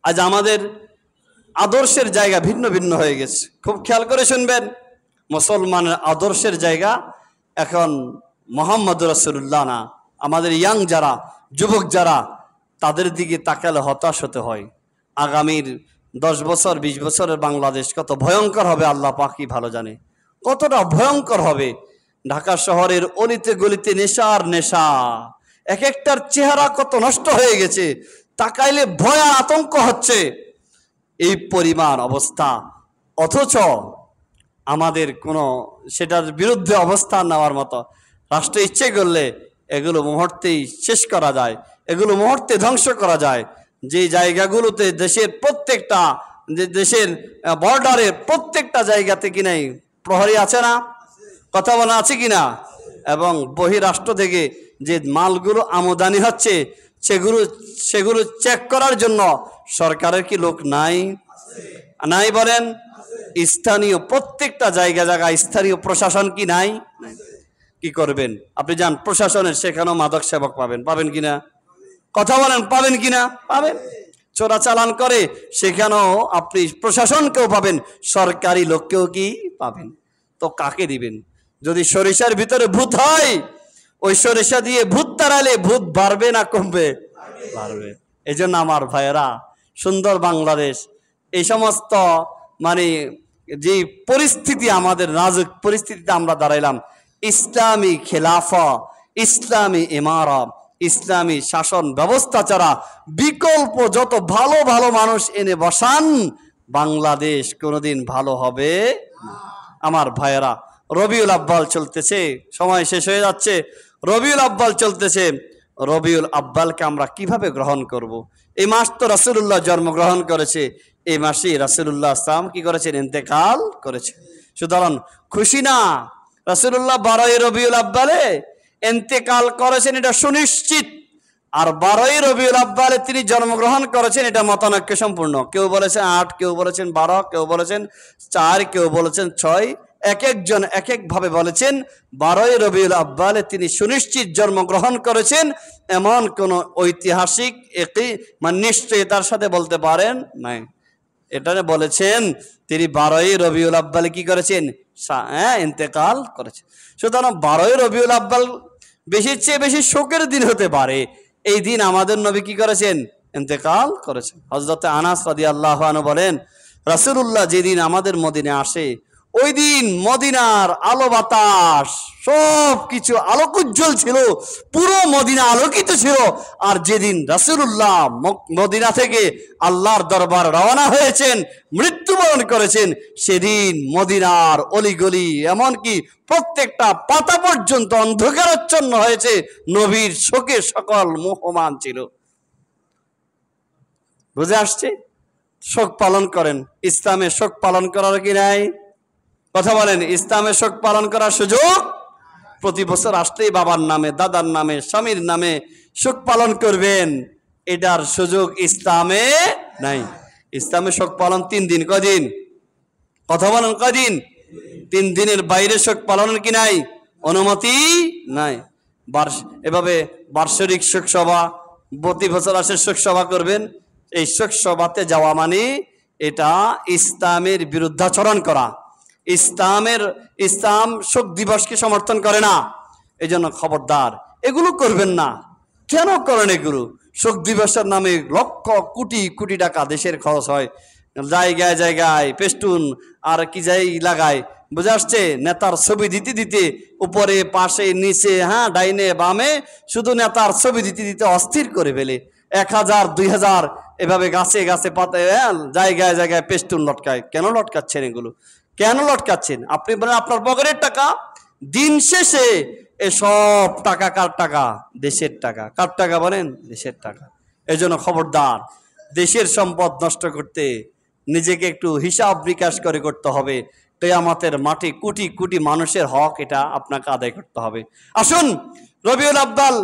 আজ আমাদের আদর্শের জায়গা ভিন্ন ভিন্ন হয়ে গেছে। খুব খেয়াল করে শুনবেন, মুসলমানের আদর্শের জায়গা এখন মোহাম্মদ রাসূলুল্লাহ না। আমাদের ইয়াং যারা, যুবক যারা, তাদের দিকে তাকালে হতাশ হতে হয়। আগামীর 10 বছর 20 বছরের বাংলাদেশ কত ভয়ঙ্কর হবে আল্লাহ পাকই ভালো জানে। কতটা ভয়ঙ্কর হবে। ঢাকা শহরের অলিতে গলিতে নেশার নেশা, এক একটার চেহারা কত নষ্ট হয়ে গেছে, তাকাইলে ভয় আর আতঙ্ক হচ্ছে। এই পরিমাণ অবস্থা, অথচ আমাদের কোনো সেটার বিরুদ্ধে অবস্থান নেওয়ার মতো রাষ্ট্র ইচ্ছে করলে এগুলো মুহূর্তেই শেষ করা যায়, এগুলো মুহূর্তে ধ্বংস করা যায়। যে জায়গাগুলোতে দেশের প্রত্যেকটা, যে দেশের বর্ডারের প্রত্যেকটা জায়গাতে কি নাই প্রহরী আছে না, কথা বলা আছে কিনা, এবং বহিরাষ্ট্র থেকে যে মালগুলো আমদানি হচ্ছে সেগুলো চেক করার জন্য সরকারের কি লোক নাই? নাই বলেন? স্থানীয় প্রত্যেকটা জায়গায় স্থানীয় প্রশাসন কি নাই? কি করবেন আপনি? যান প্রশাসনের, সেখানেও মাদক সেবক পাবেন কিনা, কথা বলেন, পাবেন কিনা? পাবেন। চোরাচালান করে সেখানেও আপনি প্রশাসনকেও পাবেন, সরকারি লোককেও কি পাবেন। তো কাকে দিবেন? যদি সরিষার ভিতরে ভূত হয়, ওই সরিষা দিয়ে ভূত তাড়ালে ভূত বাড়বে না কমবে? বাড়বে। এই জন্য আমার ভাইয়েরা, সুন্দর বাংলাদেশ, এই সমস্ত মানে যে পরিস্থিতি, আমাদের নাজুক পরিস্থিতিতে আমরা দাঁড়াইলাম, ইসলামী খেলাফা, ইসলামী ইমারত, ইসলামী শাসন ব্যবস্থা ছাড়া বিকল্প যত ভালো ভালো মানুষ এনে বসান, বাংলাদেশ কোনোদিন ভালো হবে না। আমার ভাইয়েরা, রবিউল আব্বাল চলতেছে, সময় শেষ হয়ে যাচ্ছে। রবিউল আব্বাল চলতেছে। রবিউল আব্বালকে আমরা কিভাবে গ্রহণ করব? এই মাস তো রাসূলুল্লাহ জন্মগ্রহণ করেছে, এই মাসে রাসূলুল্লাহ সাল্লাল্লাহু কি করেছেন? ইন্তেকাল করেছে। সুতরাং খুশি না? রাসূলুল্লাহ 12 রবিউল আব্বালে ইন্তেকাল করেছেন, এটা সুনিশ্চিত। আর 12 রবিউল আব্বালে তিনি জন্মগ্রহণ করেছেন, এটা মতানৈক্য সম্পূর্ণ। কেউ বলেছেন 8, কেউ বলেছেন 12, কেউ বলেছেন 4, কেউ বলেছেন 6, এক একজন এক এক ভাবে বলেছেন। 12 রবিউল আব্বালে তিনি সুনিশ্চিত জন্মগ্রহণ করেছেন, এমন কোন ঐতিহাসিক মানে নিশ্চয়তার সাথে বলতে পারেন নাই। এটা বলেছেন তিনি 12 রবিউল আব্বালে কি করেছেন? ইন্তেকাল করেছেন। সুতরাং 12 রবিউল আব্বাল বেশির চেয়ে বেশি শোকের দিন হতে পারে। এই দিন আমাদের নবী কি করেছেন? ইন্তেকাল করেছেন। হযরত আনাস রাদিয়াল্লাহু আনহু বলেন, রাসূলুল্লাহ যেদিন আমাদের মদিনায় আসে, ওই দিন মদিনার আলো বাতাস সব কিছু আলোকোজ্জ্বল ছিল, পুরো মদিনা আলোকিত ছিল। আর যেদিন রাসূলুল্লাহ মদিনা থেকে আল্লাহর দরবার রওনা হয়েছেন, মৃত্যুবরণ করেছেন, সেদিন মদিনার অলিগলি, এমনকি প্রত্যেকটা পাতা পর্যন্ত অন্ধকারাচ্ছন্ন হয়েছে। নবীর শোকে সকল মোহমান ছিল। বুঝে আসছে? শোক পালন করেন। ইসলামে শোক পালন করার কি নাই? কথা বলেন। ইসলামে শোক পালন করার সুযোগ প্রতি বছর আসলেই বাবার নামে, দাদার নামে, স্বামীর নামে শোক পালন করবেন, এটার সুযোগ ইসলামে নাই। ইসলামে শোক পালন 3 দিন। কদিন? কথা বলেন, কদিন? 3 দিনের বাইরে শোক পালনের কি নাই? অনুমতি নাই। এভাবে বার্ষিক শোক সভা, প্রতি বছর আসে শোক সভা করবেন। এই শোক সভাতে যাওয়া মানে এটা ইসলামের বিরুদ্ধাচরণ করা। ইসলাম শোক দিবসকে সমর্থন করে না। এই জন্য খবরদার এগুলো করবেন না। কেন করেন এগুলো? শোক দিবসের নামে লক্ষ কোটি কোটি টাকা দেশের খরচ হয়, জায়গায় জায়গায় পেস্টুন আর কি যাই লাগায়, বুঝে আসছে? নেতার ছবি দিতে দিতে উপরে পাশে নিচে, ডাইনে বামে, শুধু নেতার ছবি দিতে দিতে অস্থির করে ফেলে। 1000 2000 এভাবে গাছে গাছে পাতে জায়গায় জায়গায় পেস্টুন লটকায়। কেন লটকাচ্ছেন এগুলো? কেন লটকাচ্ছেন? আপনি বলেন আপনার পকেটের টাকা। দিন শেষে এসব টাকা কার টাকা? দেশের টাকা। কার টাকা বলেন? দেশের টাকা। এই জন্য খবরদার, দেশের সম্পদ নষ্ট করতে নিজেকে একটু হিসাব বিকাশ করে করতে হবে। কিয়ামতের মাঠে কোটি কোটি মানুষের হক এটা আপনাকে আদায় করতে হবে। আসুন, রবিউল আব্বাল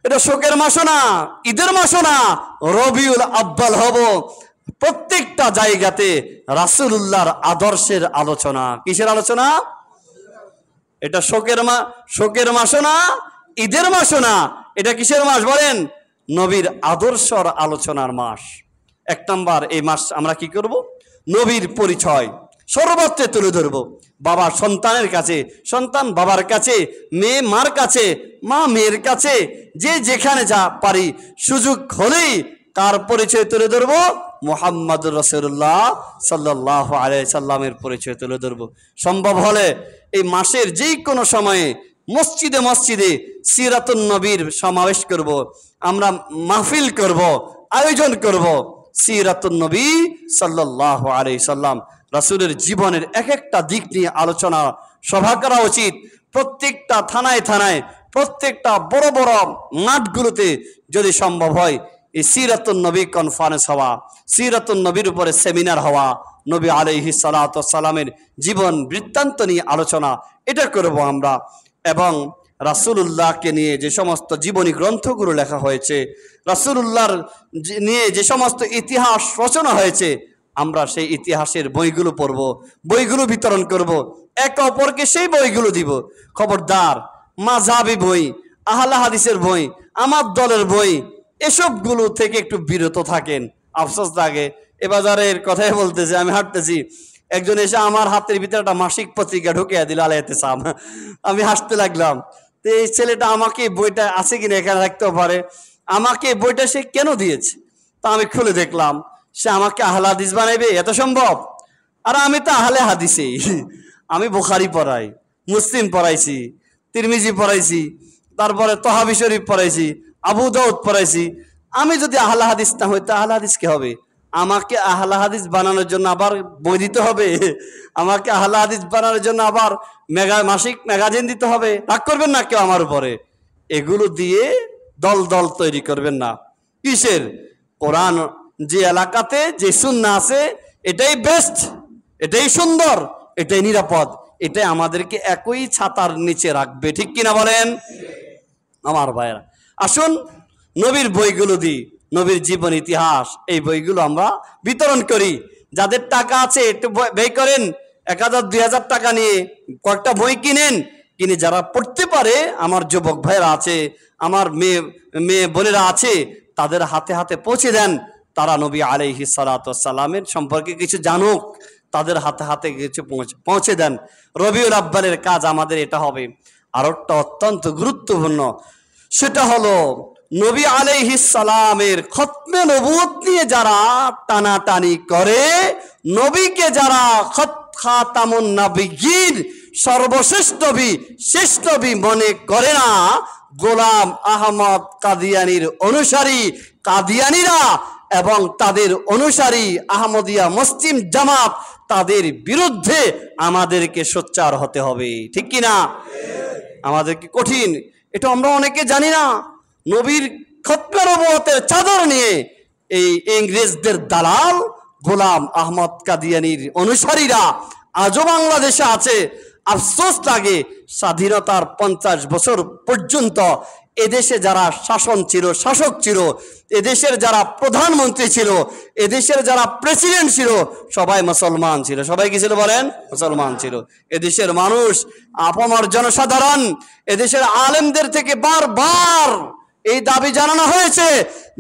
এটা শোকের মাসও না, ঈদের মাসও না, রবিউল আব্বাল হব প্রত্যেকটা জায়গাতে রাসূলুল্লাহর আদর্শের আলোচনা। কিসের আলোচনা? এটা শোকের মাসও না, ঈদের মাসও না, এটা কিসের মাস বলেন? নবীর আদর্শর আলোচনার মাস। এক নাম্বার, এই মাস আমরা কি করব? নবীর পরিচয় সর্বত্রে তুলে ধরব। বাবা সন্তানের কাছে, সন্তান বাবার কাছে, মেয়ে মার কাছে, মা মেয়ের কাছে, যে যেখানে যা পারি সুযোগ হলেই কার পরিচয় তুলে ধরব? মুহাম্মদুর রাসূলুল্লাহ সাল্লাল্লাহু আলাইহি সাল্লামের পরিচয় তুলে ধরব। সম্ভব হলে এই মাসের যে কোনো সময়ে মসজিদে মসজিদে সিরাতুন নবীর সমাবেশ করব, আমরা মাহফিল করব, আয়োজন করব। সিরাতুন নবী সাল্লাল্লাহু আলাইহি সাল্লাম রাসূলের জীবনের এক একটা দিক নিয়ে আলোচনা সভা করা উচিত। প্রত্যেকটা থানায় থানায়, প্রত্যেকটা বড় বড় মাঠগুলোতে যদি সম্ভব হয় এই সিরাতুন নবী কনফারেন্স হওয়া, সিরাতুন নবীর উপরে সেমিনার হওয়া, নবী আলাইহিস সালাতু ওয়াস সালামের জীবন বৃত্তান্ত নিয়ে আলোচনা, এটা করব আমরা। এবং রাসূলুল্লাহকে নিয়ে যে সমস্ত জীবনী গ্রন্থগুলো লেখা হয়েছে, রাসূলুল্লাহর নিয়ে যে সমস্ত ইতিহাস রচনা হয়েছে, আমরা সেই ইতিহাসের বইগুলো পড়ব, বইগুলো বিতরণ করব, একে অপরকে সেই বইগুলো দিব। খবরদার মাযহাবী বই, আহলে হাদিসের বই, আমার দলের বই, এসবগুলো থেকে একটু বিরত থাকেন। আফসোস লাগে, এ বাজারের কথাই বলতেছি, আমি হাঁটতেছি, একজন এসে আমার হাতের ভিতরে একটা মাসিক পত্রিকা ঢুকিয়ে দিল, আলাইতে সাম। আমি হাসতে লাগলাম। তো এই ছেলেটা আমাকে বইটা আছে কিনা এখানে রাখতেও পারে, আমাকে বইটা সে কেন দিয়েছে? তা আমি খুলে দেখলাম সে আমাকে আহলে হাদিস বানাইবে, এত সম্ভব? আর আমি তো আহলে হাদিসই, আমি বুখারী পড়াই, মুসলিম পড়াইছি, তিরমিজি পড়াইছি, তারপরে তহাবি শরীফ পড়াইছি, আবু দাউদ পড়াইছি। আমি যদি আহলে হাদিস না হই, তো আহলে হাদিস কি হবে? আমাকে আহলে হাদিস বানানোর জন্য আবার বই দিতে হবে? আমাকে আহলে হাদিস বানানোর জন্য আবার মাসিক ম্যাগাজিন দিতে হবে? রাগ করবেন না কেউ আমার উপরে। এগুলো দিয়ে দল দল তৈরি করবেন না। কিসের? কোরআন যে এলাকাতে যে সুন্নাহ আছে এটাই বেস্ট, এটাই সুন্দর, এটাই নিরাপদ, এটাই আমাদেরকে একই ছাতার নিচে রাখবে। ঠিক কিনা বলেন আমার ভাইয়েরা? আসুন নবীর বইগুলো দিই, নবীর জীবন ইতিহাস, এই বইগুলো আমরা বিতরণ করি। যাদের টাকা আছে একটু ব্যয় করেন, 1000 2000 টাকা নিয়ে কয়েকটা বই কিনেন, কিনে যারা পড়তে পারে, আমার যুবক ভাইরা আছে, আমার মেয়ে বোনেরা আছে, তাদের হাতে হাতে পৌঁছে দেন। তারা নবী আলাইহিস সালাতু ওয়াস সালামের সম্পর্কে কিছু জানুক, তাদের হাতে হাতে কিছু পৌঁছে দেন। রবিউল আব্বালের কাজ আমাদের এটা হবে। আর একটা অত্যন্ত গুরুত্বপূর্ণ, সেটা হলো নবী আলাইহিস সালামের খতমে নবুয়ত নিয়ে যারা টানাটানি করে, নবীকে যারা খাতামুন নবিয়্যিন সর্বশেষ নবী, শেষ নবী মনে করে না, গোলাম আহমদ কাদিয়ানীর অনুসারী কাদিয়ানীরা এবং তাদের অনুসারী আহমদিয়া মুসলিম জামাত, তাদের বিরুদ্ধে আমাদেরকে সোচ্চার হতে হবে। ঠিক কিনা? আমাদেরকে কঠিন, এটা আমরা অনেকে জানি না। নবীর খতমে নবুয়তের চাদর নিয়ে এই ইংরেজদের দালাল গোলাম আহমদ কাদিয়ানীর অনুসারীরা আজও বাংলাদেশে আছে। আফসোস লাগে, স্বাধীনতার 50 বছর পর্যন্ত এদেশে যারা শাসক ছিল, এদেশের যারা প্রধানমন্ত্রী ছিল, এদেশের যারা প্রেসিডেন্ট ছিল, সবাই মুসলমান ছিল। সবাই কি ছিল বলেন? মুসলমান ছিল। এদেশের মানুষ, আপামর জনসাধারণ, এদেশের আলেমদের থেকে বারবার এই দাবি জানানো হয়েছে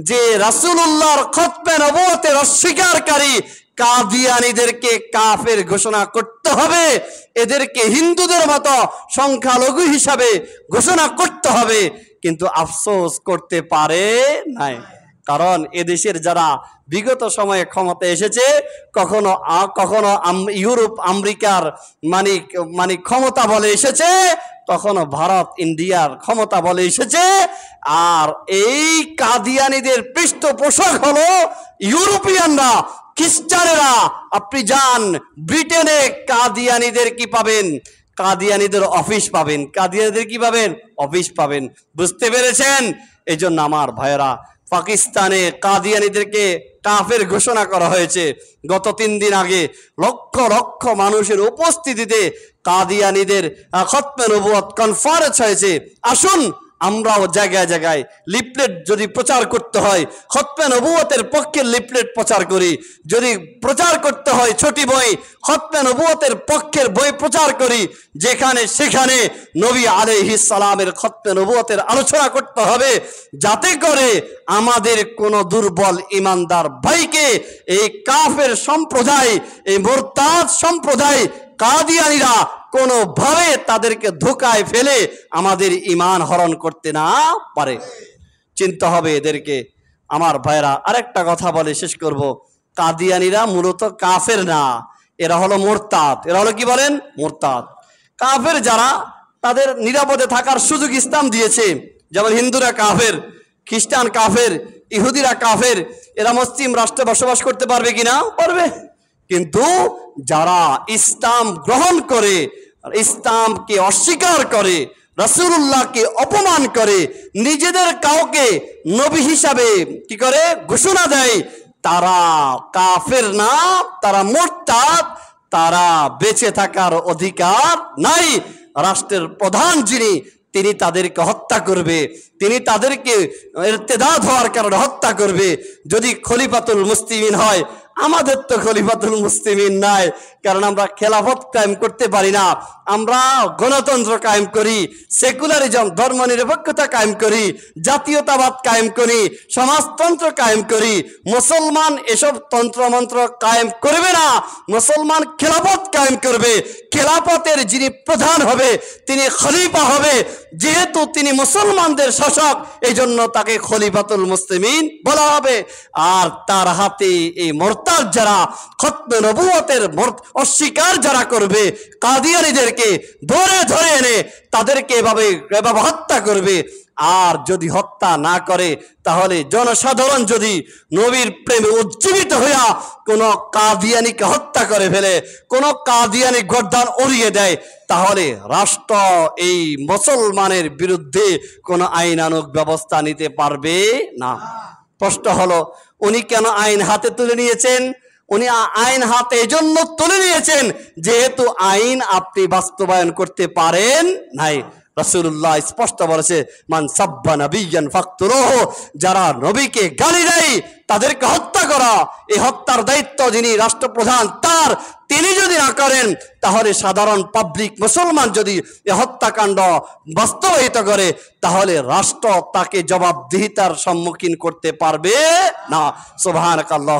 যে রাসূলুল্লাহর খতমে নবুয়তের অস্বীকারী কাদিয়ানীদেরকে কাফের ঘোষণা করতে হবে, এদেরকে হিন্দুদের মতো সংখ্যালঘু হিসাবে ঘোষণা করতে হবে। কিন্তু আফসোস করতে পারে নাই, কারণ এদেশের যারা বিগত সময়ে ক্ষমতা এসেছে, কখনো ইউরোপ আমেরিকার মানে ক্ষমতা বলে এসেছে, কখনো ভারত ইন্ডিয়ার ক্ষমতা বলে এসেছে। আর এই কাদিয়ানীদের পৃষ্ঠপোষক হলো ইউরোপিয়ানরা, খ্রিস্টানেরা। আপনি যান ব্রিটেনে, কাদিয়ানীদের কি পাবেন? কাদিয়ানীদের অফিস পাবেন। কাদিয়ানীদের কি পাবেন? অফিস পাবেন। বুঝতে পেরেছেন? এই জন্য আমার ভাইয়েরা, পাকিস্তানে কাদিয়ানীদেরকে কাফের ঘোষণা করা হয়েছে। গত 3 দিন আগে লক্ষ লক্ষ মানুষের উপস্থিতিতে কাদিয়ানীদের খতমে নবুয়ত কনফারেন্স হয়েছে। আসুন আমরাও জায়গায় জায়গায় লিফলেট যদি প্রচার করতে হয় খতমে নবুয়তের পক্ষের লিফলেট প্রচার করি, যদি প্রচার করতে হয় ছোটি বই খতমে নবুয়তের পক্ষের বই প্রচার করি, যেখানে সেখানে নবী আলাইহিস সালামের খতমে নবুয়তের আলোচনা করতে হবে, যাতে করে আমাদের কোন দুর্বল ইমানদার ভাইকে এই কাফের সম্প্রদায়, এই মুরতাদ সম্প্রদায় কাদিয়ানীরা কোনোভাবে তাদেরকে ধোকায় ফেলে আমাদের ঈমান হরণ করতে না পারে। চিন্তা হবে এদেরকে। আমার ভাইরা আরেকটা কথা বলে শেষ করব, কাদিয়ানীরা মূলত কাফের না, এরা হলো মুরতাদ। এরা হলো কি বলেন? মুরতাদ। কাফের যারা, তাদের নিরাপদে থাকার সুযোগ ইসলাম দিয়েছে। যেমন হিন্দুরা কাফের, খ্রিস্টান কাফের, ইহুদিরা কাফের, এরা মুসলিম রাষ্ট্রে বসবাস করতে পারবে কিনা? পারবে। কিন্তু যারা ইসলাম গ্রহণ করে, ইসলামকে অস্বীকার করে, রাসূলুল্লাহকে অপমান করে, নিজেদের কাউকে নবী হিসাবে কি করে ঘোষণা দেয়, তারা কাফের না, তারা মুরতাদ, তারা বেঁচে থাকার অধিকার নাই। রাষ্ট্রের প্রধান যিনি, তিনি তাদেরকে হত্যা করবে, তিনি তাদেরকে ইরতিদাদ হওয়ার কারণে হত্যা করবে। যদি খলিফাতুল মুসলিমিন হয়, আমাদের তো খলিফাতুল মুসলিমিন নাই, কারণ আমরা খেলাফত কায়েম করতে পারি না, আমরা গণতন্ত্র কায়েম করি, সেকুলারিজম ধর্মনিরপেক্ষতা কায়েম করি, জাতীয়তাবাদ কায়েম করি, সমাজতন্ত্র কায়েম করি। মুসলমান এসব তন্ত্রমন্ত্র কায়েম করবে না, মুসলমান খেলাফত কায়েম করবে। খেলাফতের যিনি প্রধান হবে তিনি খলিফা হবে, যেহেতু তিনি মুসলমানদের শাসক, এই জন্য তাকে খলিফাতুল মুসলিমিন বলা হবে। আর তার হাতে এই মুরতাদ যারা, খতমে নবুয়তের অস্বীকার যারা করবে, কাদিয়ানীদেরকে ধরে ধরে এনে তাদেরকে এভাবে হত্যা করবে। আর যদি হত্যা না করে, তাহলে জনসাধারণ যদি নবীর প্রেমে উজ্জীবিত হইয়া কোন কাদিয়ানীকে হত্যা করে ফেলে, কোন কাদিয়ানী গর্দান উড়িয়ে দেয়, তাহলে রাষ্ট্র এই মুসলমানের বিরুদ্ধে কোন আইনানুগ ব্যবস্থা নিতে পারবে না। প্রশ্ন হলো, উনি কেন আইন হাতে তুলে নিয়েছেন? উনি আইন হাতে এজন্য তুলে নিয়েছেন যেহেতু আইন আপনি বাস্তবায়ন করতে পারেন নাই। রাসূলুল্লাহ স্পষ্ট বলেছে, মান সাব্বা নাবিয়ান ফাকতুলুহু, যারা নবীকে গালি দেয় তাদেরকে হত্যা করা। এই হত্যার দায়িত্ব যিনি রাষ্ট্রপ্রধান তার, তিনি যদি না করেন, তাহলে সাধারণ পাবলিক মুসলমান যদি এই হত্যাকাণ্ড বাস্তবায়িত করে, তাহলে রাষ্ট্র তাকে জবাবদিহিতার সম্মুখীন করতে পারবে না। সুবহানাকাল্লাহ।